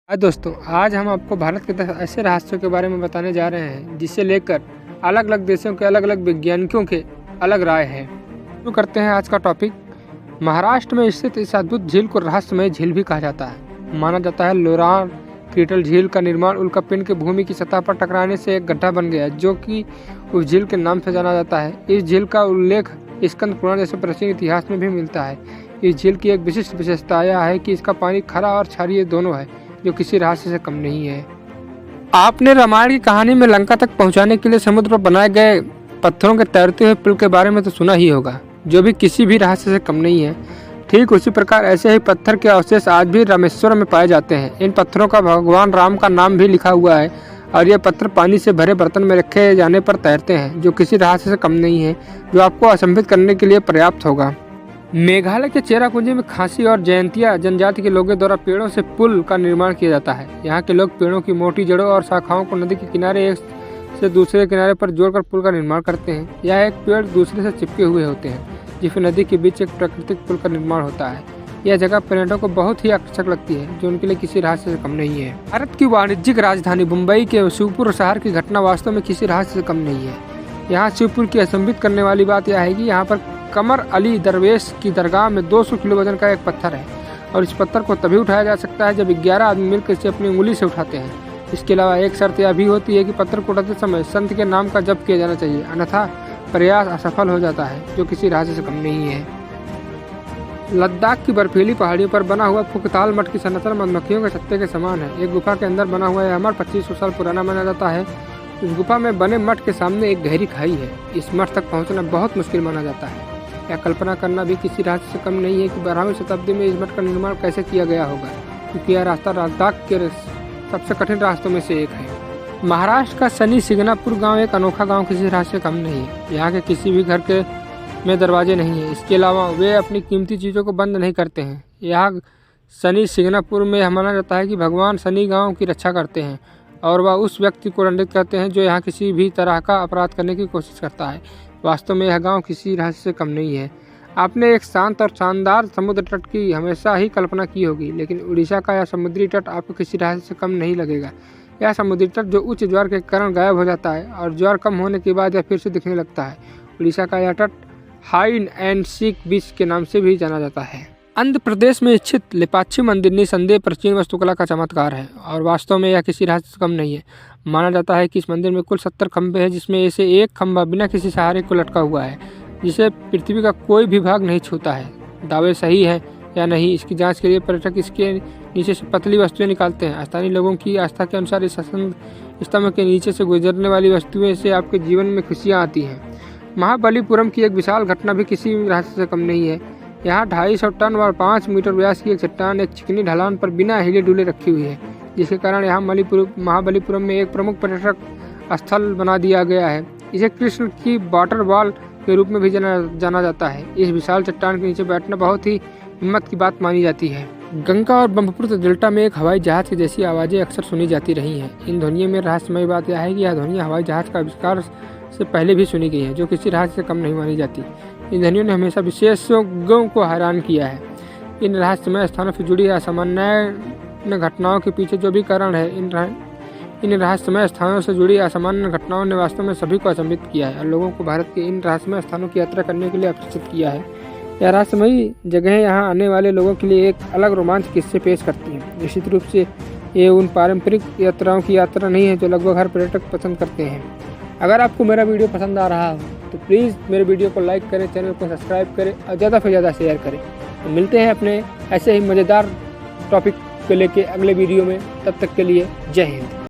हाय दोस्तों, आज हम आपको भारत के 10 ऐसे रहस्यों के बारे में बताने जा रहे हैं जिसे लेकर अलग अलग देशों के अलग अलग वैज्ञानिकों के अलग राय है। शुरू करते हैं आज का टॉपिक। महाराष्ट्र में स्थित इस अद्भुत झील को रहस्यमय झील भी कहा जाता है। माना जाता है लोरान क्रीटल झील का निर्माण उल्कापिंड के भूमि की सतह पर टकराने से एक गड्ढा बन गया, जो कि उस झील के नाम से जाना जाता है। इस झील का उल्लेख स्कंद पुराण जैसे प्राचीन इतिहास में भी मिलता है। इस झील की एक विशिष्ट विशेषता यह है कि इसका पानी खरा और क्षारीय दोनों है, जो किसी रहस्य से कम नहीं है। आपने रामायण की कहानी में लंका तक पहुंचाने के लिए समुद्र पर बनाए गए पत्थरों के तैरते हुए पुल के बारे में तो सुना ही होगा, जो भी किसी भी रहस्य से कम नहीं है। ठीक उसी प्रकार ऐसे ही पत्थर के अवशेष आज भी रामेश्वरम में पाए जाते हैं। इन पत्थरों का भगवान राम का नाम भी लिखा हुआ है और ये पत्थर पानी से भरे बर्तन में रखे जाने पर तैरते हैं, जो किसी रहस्य से कम नहीं है, जो आपको असंभित करने के लिए पर्याप्त होगा। मेघालय के चेरापूंजी में खासी और जयंतिया जनजाति के लोगों द्वारा पेड़ों से पुल का निर्माण किया जाता है। यहाँ के लोग पेड़ों की मोटी जड़ों और शाखाओं को नदी के किनारे एक से दूसरे किनारे पर जोड़कर पुल का निर्माण करते हैं। यह एक पेड़ दूसरे से चिपके हुए होते हैं, जिसमें नदी के बीच एक प्राकृतिक पुल का निर्माण होता है। यह जगह पर्यटकों को बहुत ही आकर्षक लगती है, जो उनके लिए किसी रहस्य से कम नहीं है। भारत की वाणिज्यिक राजधानी मुंबई के शिवपुर शहर की घटना वास्तव में किसी रहस्य से कम नहीं है। यहाँ शिवपुर की असंभित करने वाली बात यह है कि यहाँ पर कमर अली दरवेश की दरगाह में 200 किलो वजन का एक पत्थर है, और इस पत्थर को तभी उठाया जा सकता है जब 11 आदमी मिलकर इसे अपनी उंगली से उठाते हैं। इसके अलावा एक शर्त यह भी होती है कि पत्थर को उठाते समय संत के नाम का जप किया जाना चाहिए, अन्यथा प्रयास असफल हो जाता है, जो किसी रहस्य से कम नहीं है। लद्दाख की बर्फीली पहाड़ियों पर बना हुआ फुकताल मठ की संरचना मधुमक्खियों के छत्ते के समान है। एक गुफा के अंदर बना हुआ यह मठ 2500 साल पुराना माना जाता है। इस गुफा में बने मठ के सामने एक गहरी खाई है। इस मठ तक पहुंचना बहुत मुश्किल माना जाता है। यह कल्पना करना भी किसी रहस्य से कम नहीं है कि 12वीं शताब्दी में इस मठ का निर्माण कैसे किया गया होगा, क्योंकि यह रास्ता लद्दाख के सबसे कठिन रास्तों में से एक है। महाराष्ट्र का शनि सिंगनापुर गांव एक अनोखा गांव किसी रहस्य से कम नहीं है। यहाँ के किसी भी घर के में दरवाजे नहीं है। इसके अलावा वे अपनी कीमती चीज़ों को बंद नहीं करते हैं। यहाँ शनि सिंगनापुर में माना जाता है कि भगवान शनि गांव की रक्षा करते हैं, और वह उस व्यक्ति को दंडित करते हैं जो यहाँ किसी भी तरह का अपराध करने की कोशिश करता है। वास्तव में यह गांव किसी रहस्य से कम नहीं है। आपने एक शांत और शानदार समुद्र तट की हमेशा ही कल्पना की होगी, लेकिन उड़ीसा का यह समुद्री तट आपको किसी रहस्य से कम नहीं लगेगा। यह समुद्री तट जो उच्च ज्वार के कारण गायब हो जाता है और ज्वार कम होने के बाद यह फिर से दिखने लगता है। उड़ीसा का यह तट हाइड एंड सीक बीच के नाम से भी जाना जाता है। आंध्र प्रदेश में स्थित लेपाक्षी मंदिर निसंदेह प्राचीन वास्तुकला का चमत्कार है, और वास्तव में यह किसी रहस्य से कम नहीं है। माना जाता है कि इस मंदिर में कुल 70 खंभे हैं, जिसमें से एक खंभा बिना किसी सहारे को लटका हुआ है, जिसे पृथ्वी का कोई भी भाग नहीं छूता है। दावे सही है या नहीं, इसकी जांच के लिए पर्यटक इसके नीचे से पतली वस्तुएं निकालते हैं। स्थानीय लोगों की आस्था के अनुसार इस स्तंभ के नीचे से गुजरने वाली वस्तुएं से आपके जीवन में खुशियाँ आती हैं। महाबलीपुरम की एक विशाल घटना भी किसी रहस्य से कम नहीं है। यहाँ 250 टन और 5 मीटर व्यास की एक चट्टान एक चिकनी ढलान पर बिना हिले डुले रखी हुई है, जिसके कारण यहाँ महाबलीपुरम में एक प्रमुख पर्यटक स्थल बना दिया गया है। इसे कृष्ण की वाटर वॉल के रूप में भी जाना जाता है। इस विशाल चट्टान के नीचे बैठना बहुत ही हिम्मत की बात मानी जाती है। गंगा और ब्रह्मपुत्र डेल्टा में एक हवाई जहाज की जैसी आवाज़ें अक्सर सुनी जाती रही हैं। इन ध्वनियों में रहस्यमय बात यह है कि यह ध्वनियाँ हवाई जहाज का आविष्कार से पहले भी सुनी गई है, जो किसी रहस्य से कम नहीं मानी जाती। इन ध्वनियों ने हमेशा विशेषज्ञों को हैरान किया है। इन रहस्यमय स्थानों से जुड़ी असामान्य घटनाओं के पीछे जो भी कारण है, इन रहस्यमय स्थानों से जुड़ी असामान्य घटनाओं ने वास्तव में सभी को अचंभित किया है और लोगों को भारत के इन रहस्यमय स्थानों की यात्रा करने के लिए आकर्षित किया है। यह रहस्यमयी जगहें यहाँ आने वाले लोगों के लिए एक अलग रोमांच किस्से पेश करती हैं। निश्चित रूप से ये उन पारंपरिक यात्राओं की यात्रा नहीं है जो लगभग हर पर्यटक पसंद करते हैं। अगर आपको मेरा वीडियो पसंद आ रहा हो तो प्लीज़ मेरे वीडियो को लाइक करें, चैनल को सब्सक्राइब करें और ज़्यादा से ज़्यादा शेयर करें। तो मिलते हैं अपने ऐसे ही मज़ेदार टॉपिक को लेके अगले वीडियो में। तब तक के लिए जय हिंद।